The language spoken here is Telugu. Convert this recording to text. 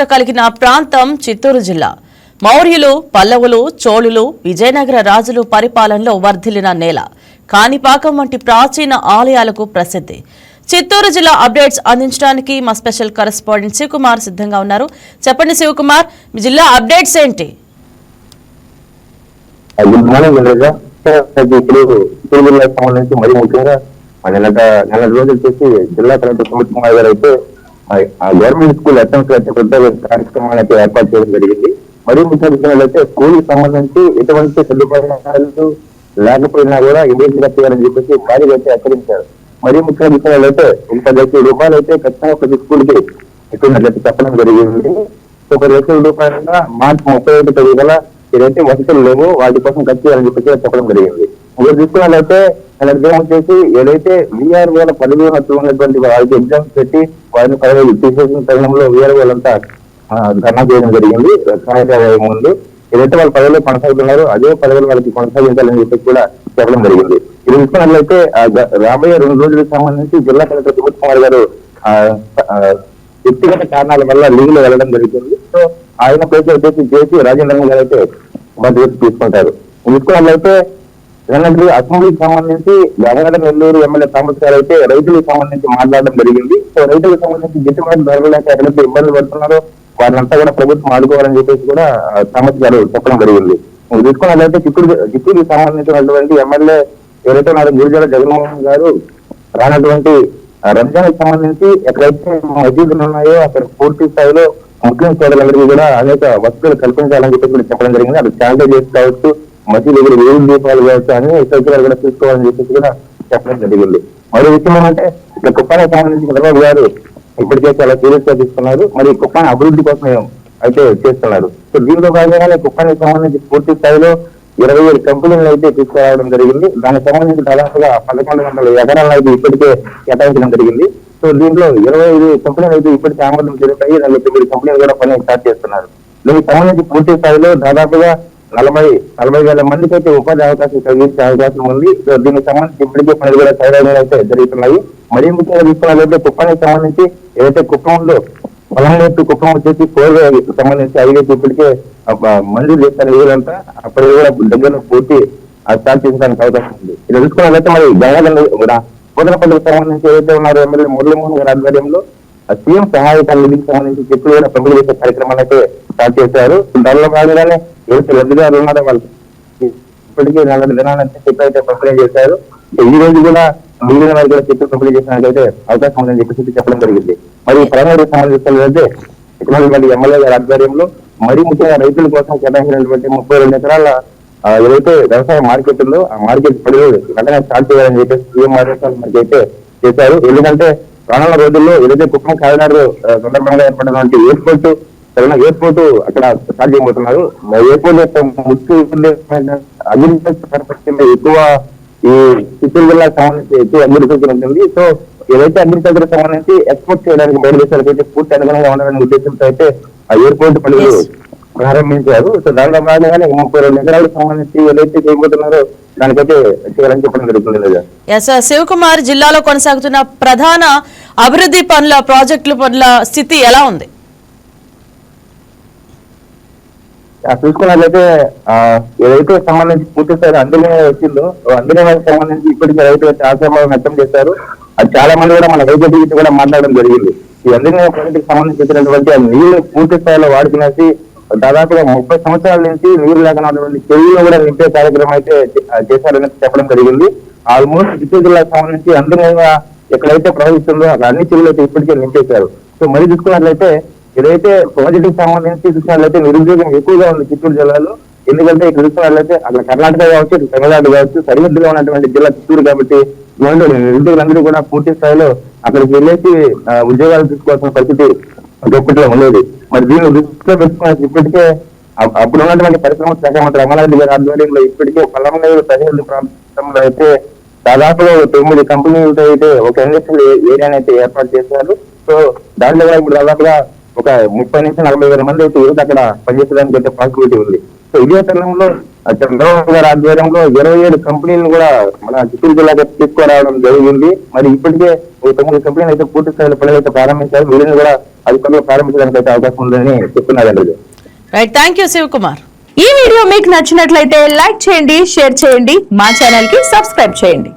చరిత్ర కలిగిన ప్రాంతం చిత్తూరు జిల్లా. మౌర్యులు, పల్లవులు, చోళులు, విజయనగర రాజులు పరిపాలనలో వర్ధిల్లిన నేల. కాణిపాకం వంటి ప్రాచీన ఆలయాలకు ప్రసిద్ధి. చిత్తూరు జిల్లా అప్డేట్స్ అందించడానికి మా స్పెషల్ కరెస్పాండెంట్ శివకుమార్ సిద్ధంగా ఉన్నారు. చెప్పండి శివకుమార్, మీ జిల్లా అప్డేట్స్ ఏంటి? మరి ముఖ్యంగా నెల రోజులు చేసి జిల్లా కలెక్టర్ సుమిత్ కుమార్ గారు అయితే గవర్నమెంట్ స్కూల్ అటెంప్ట్ పెద్ద కార్యక్రమాన్ని ఏర్పాటు చేయడం జరిగింది. మరీ ముఖ్యంగా అయితే స్కూల్ కి సంబంధించి ఎటువంటి సదుపాయాలు లేకపోయినా కూడా ఇమీడియట్ గా చేయాలని చెప్పేసి కార్యక్రమం అయితే హెచ్చరించారు. మరీ ముఖ్యంగా విషయాలు అయితే 10 లక్షల రూపాయలు అయితే ఖచ్చితంగా ప్రతి స్కూల్ కి ఎక్కువ చెప్పడం జరిగింది. 10 లక్షల రూపాయలుగా మార్చి 31 తేదీ గల ఏదైతే వసతులు లేవో వాటి కోసం ఖర్చు చేయాలని చెప్పేసి చెప్పడం జరిగింది. మీరు చూసుకున్నట్లయితే వచ్చేసి ఏదైతే వీఆర్ఓల పదవి ఉన్నటువంటి వారికి ఎగ్జామ్స్ పెట్టి వారిని పదవి తీసేసిన తరుణంలో వీఆర్ఓలంతా ధర్నా చేయడం జరిగింది. కార్యాలయం ముందు ఏదైతే వాళ్ళ పదవిలో కొనసాగుతున్నారో అదే పదవులు వాళ్ళకి కొనసాగించాలని చెప్పి కూడా చెప్పడం జరిగింది. ఇది చూసుకున్నట్లయితే రాబోయే 2 రోజులకు సంబంధించి జిల్లా కలెక్టర్ సుమిత్ కుమార్ గారు వ్యక్తిగత కారణాల వల్ల లీవ్ లో వెళ్ళడం జరుగుతుంది. సో ఆయన ప్లేస్ వచ్చేసి జేసీ రాజేంద్ర గారు అయితే బాధ్యత తీసుకుంటారు. చూసుకున్నట్లయితే అసెంబ్లీకి సంబంధించి గంగాధర నెల్లూరు ఎమ్మెల్యే థామస్ గారు అయితే రైతులకు సంబంధించి మాట్లాడడం జరిగింది. సో రైతులకు సంబంధించి గిట్టుబాటు ధరలు లేక ఎక్కడైతే ఇబ్బందులు పడుతున్నారో వారినంతా కూడా ప్రభుత్వం ఆదుకోవాలని చెప్పేసి కూడా థామస్ గారు చెప్పడం జరిగింది. చూసుకున్నట్లయితే చిత్తూరుకి సంబంధించినటువంటి ఎమ్మెల్యే ఎవరైతే ఉన్నారో గురిజాల జగన్మోహన్ గారు రానటువంటి రంజాన్కి సంబంధించి ఎక్కడైతే మసీదులు ఉన్నాయో అక్కడ పూర్తి స్థాయిలో ముస్లిం సోదరులందరికీ కూడా అనేక వసతులు కల్పించాలని చెప్పేసి కూడా చెప్పడం జరిగింది. అది శానిటైజ్ కావచ్చు, మసీదు దగ్గర వేలు దీపాలు కావచ్చు అన్ని సౌకర్యాలు కూడా చూసుకోవాలని చెప్పేసి కూడా చెప్పడం జరిగింది. మరో విషయం ఏంటంటే ఇక్కడ కుప్పానికి సంబంధించి చంద్రబాబు గారు ఇప్పటికే చాలా సీరియస్ గా తీసుకున్నారు. మరి కుప్పాని అభివృద్ధి కోసం అయితే చేస్తున్నారు. సో దీంతో భాగంగానే కుప్పానికి సంబంధించి పూర్తి స్థాయిలో 27 కంపెనీలను అయితే తీసుకురావడం జరిగింది. దానికి సంబంధించి దాదాపుగా 1100 ఎకరాలను అయితే ఇప్పటికే కేటాయించడం జరిగింది. సో దీంట్లో 25 కంపెనీలు అయితే ఇప్పటికే ఆమోదం జరుగుతాయి. 49 కంపెనీలు కూడా పని స్టార్ట్ చేస్తున్నారు. దీనికి సంబంధించి పూర్తి స్థాయిలో దాదాపుగా 40,000 మందికి అయితే ఉపాధి అవకాశం కలిగించే అవకాశం ఉంది. సో దీనికి సంబంధించి ఇప్పటికే పనులు కూడా సైరాలు అయితే జరుగుతున్నాయి. మరీ ముఖ్యంగా తీసుకున్నట్లయితే కుప్పానికి సంబంధించి ఏదైతే కుప్పంలో పొలంలోకి కుప్పం వచ్చేసి 4 సంబంధించి 5 ఇప్పటికే మంజూరు చేస్తారు. వీళ్ళంతా అప్పటి కూడా దగ్గర పూర్తి స్టార్ట్ చేసడానికి అవకాశం ఉంది. ఇది చూసుకున్నట్లయితే మరి గంగాధర కోదనపల్లికి సంబంధించి ఏదైతే ఉన్నారో ఎమ్మెల్యే మురళీమోహన్ గారి ఆధ్వర్యంలో సీఎం సహాయక నిధికి సంబంధించి చెట్లు కూడా పంపిణీ చేసే కార్యక్రమాలు అయితే స్టార్ట్ చేశారు. దానిలో భాగంగానే ఎవరైతే లబ్ధిదారులు ఉన్నారో వాళ్ళు ఇప్పటికీ 4 దినాలంటే చెట్లు అయితే పంపిణీ చేశారు. ఈ రోజు కూడా మిగిలిన వారికి కూడా చెట్లు పంపిణీ చేసినట్లయితే అవకాశం ఉందని చెప్పేసి చెప్పడం జరిగింది. మరి ప్రైమరీ సంబంధించినట్లయితే ఇక్కడ ఎమ్మెల్యే గారి ఆధ్వర్యంలో మరీ ముఖ్యంగా రైతుల కోసం కేటాయించినటువంటి 32 ఎకరాల ఏదైతే వ్యవసాయ మార్కెట్ ఉందో ఆ మార్కెట్ పనులు వెంటనే స్టార్ట్ చేయాలని చెప్పేసి సీఎం మనకి అయితే చేశారు. ఎందుకంటే రానున్న రోజుల్లో ఏదైతే కుప్పం కారిడార్ సందర్భంగా ఏర్పడినటువంటి ఎయిర్పోర్ట్ అక్కడ స్టార్ట్ చేయబోతున్నారు. ఎయిర్పోర్ట్ యొక్క ముఖ్య అగ్రికల్చర్ ఎక్కువ ఈ చిత్తూరు జిల్లాకు సంబంధించి ఎక్కువ అగ్రికల్చర్ ఉంటుంది. సో ఏదైతే అగ్రికల్చర్ సంబంధించి ఎక్స్పోర్ట్ చేయడానికి బయట దేశాలకు అయితే పూర్తి అనుగుణంగా ఉండాలనే ఉద్దేశంతో అయితే ఆ ఎయిర్పోర్ట్ పనులు ప్రారంభించారు. సో దానిలో భాగంగానే 32 ఎకరాలకు సంబంధించి ఏదైతే చేయబోతున్నారో దానికైతే చేయాలని చెప్పడం జరుగుతుంది. శివకుమార్, జిల్లాలో కొనసాగుతున్న ప్రధాన అభివృద్ధి పనుల ప్రాజెక్టుల పనుల స్థితి ఎలా ఉంది? చూసుకున్నట్లయితే ఏదైతే సంబంధించి పూర్తి స్థాయి అందులో వచ్చిందో అందులో సంబంధించి ఇప్పటికీ రైతులు ఆశాభావం వ్యక్తం చేశారు. అది చాలా మంది కూడా మన రైతు దిగుతూ కూడా మాట్లాడడం జరిగింది. ఈ అందులో ప్రాజెక్టుకి సంబంధించినటువంటి నీళ్లు పూర్తి స్థాయిలో వాడుకునేసి దాదాపుగా 30 సంవత్సరాల నుంచి నీరు లేకున్నటువంటి చెరువులో కూడా నింపే కార్యక్రమం అయితే చేశారని చెప్పడం జరిగింది. ఆల్మోస్ట్ చిత్తూరు జిల్లాకు సంబంధించి అందంగా ఎక్కడైతే ప్రవహిస్తుందో అక్కడ అన్ని చెరువులు అయితే ఇప్పటికే నింపేశారు. సో మరి చూసుకున్నట్లయితే ఏదైతే ప్రాజెక్ట్ కి సంబంధించి చూసినట్లయితే నిరుద్యోగం ఎక్కువగా ఉంది చిత్తూరు జిల్లాలో. ఎందుకంటే ఇక్కడ చూసినట్లయితే అక్కడ కర్ణాటక కావచ్చు, తమిళనాడు కావచ్చు, సరిహద్దుగా ఉన్నటువంటి జిల్లా చిత్తూరు కాబట్టి నిరుద్యోగులందరూ కూడా పూర్తి స్థాయిలో అక్కడికి వెళ్ళేసి ఉద్యోగాలు తీసుకోవాల్సిన పరిస్థితి ఒకటిలో ఉండేది. మరి దీన్ని దృష్టిలో పెట్టుకుని ఇప్పటికే అప్పుడు ఉన్నటువంటి పరిశ్రమ శాఖ మంత్రి అమరావతి గారి ఆధ్వర్యంలో ఇప్పటికే పల్లమనేరు సరిహద్దు ప్రాంతంలో అయితే దాదాపుగా 9 కంపెనీలతో అయితే ఒక ఇండస్ట్రియల్ ఏరియాని అయితే ఏర్పాటు చేశారు. సో దాంట్లో కూడా ఇప్పుడు దాదాపుగా ఒక 30 నుంచి 40,000 మంది అయితే యువత అక్కడ పనిచేసేదానికి అయితే పాసిబిలిటీ ఉంది. సో ఇదే తరుణంలో చంద్రబాబు గారి ఆధ్వర్యంలో 27 కంపెనీలను కూడా మన చిత్తూరు జిల్లాకి తీసుకురావడం జరిగింది. మరి ఇప్పటికే 9 కంపెనీలు అయితే పూర్తి స్థాయిలో పనులు అయితే ప్రారంభించారు. వీరిని కూడా అది త్వరలో ప్రారంభించడానికి అయితే అవకాశం ఉందని చెప్తున్నారండి. Right, thank you Shivakumar. ఈ వీడియో మీకు నచ్చినట్లయితే లైక్ చేయండి, షేర్ చేయండి, మా ఛానల్ కి సబ్స్క్రైబ్ చేయండి.